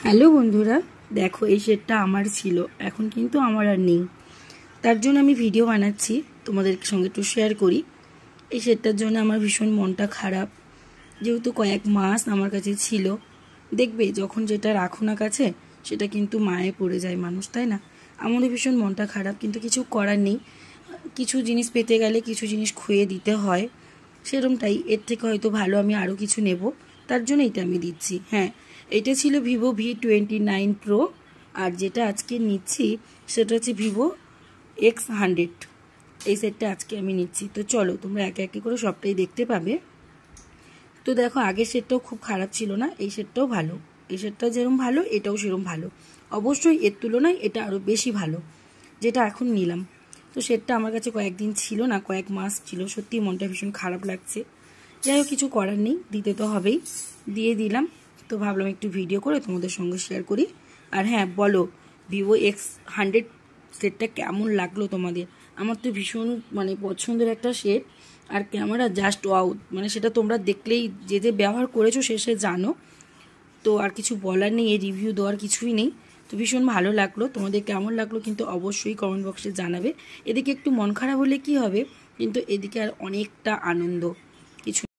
Hello বন্ধুরা, দেখো এই সেটটা আমার ছিল, এখন কিন্তু আমার আর নেই। তার জন্য আমি ভিডিও বানাচ্ছি, তোমাদের সঙ্গে একটু শেয়ার করি। এই সেটটার জন্য আমার ভীষণ মনটা খারাপ, যেহেতু কয়েক মাস আমার কাছে ছিল। দেখবে যখন যেটা রাখো না কাছে সেটা কিন্তু মায়ে পড়ে যায় মানুষ, তাই না? আমারও ভীষণ মনটা খারাপ, কিন্তু কিছু করার নেই। কিছু জিনিস পেতে গেলে কিছু জিনিস খুঁয়ে দিতে হয়, সেরকমটাই। এর থেকে হয়তো ভালো আমি আরও কিছু নেব, তার জন্য এটা আমি দিচ্ছি। হ্যাঁ, এটা ছিল ভিভো V29 Pro, আর যেটা আজকে নিচ্ছি সেটা হচ্ছে ভিভো X100। এই সেটটা আজকে আমি নিচ্ছি। তো চলো তোমরা একে একে করে সবটাই দেখতে পাবে। তো দেখো, আগের সেটটাও খুব খারাপ ছিল না, এই সেটটাও ভালো। এই সেটটা যেরকম ভালো এটাও সেরকম ভালো। অবশ্যই এর তুলনায় এটা আরও বেশি ভালো, যেটা এখন নিলাম। তো সেটটা আমার কাছে কয়েকদিন ছিল না, কয়েক মাস ছিল। সত্যি মনটা ভীষণ খারাপ লাগছে। যাই হোক, কিছু করার নেই, দিতে তো হবেই, দিয়ে দিলাম। তো ভাবলাম একটু ভিডিও করে তোমাদের সঙ্গে শেয়ার করি। আর হ্যাঁ, বলো ভিভো X100 সেটটা কেমন লাগলো তোমাদের? আমার তো ভীষণ পছন্দের একটা সেট। আর ক্যামেরা জাস্ট ওয়াও, সেটা তোমরা দেখলেই যে যে ব্যবহার করেছো সে জানো। তো আর কিছু বলার নেই, এই রিভিউ দেওয়ার কিছুই নেই। তো ভীষণ ভালো লাগলো। তোমাদের কেমন লাগলো কিন্তু অবশ্যই কমেন্ট বক্সে জানাবে। এদিকে একটু মন খারাপ হলে কি হবে, কিন্তু এদিকে আর অনেকটা আনন্দ। কিছু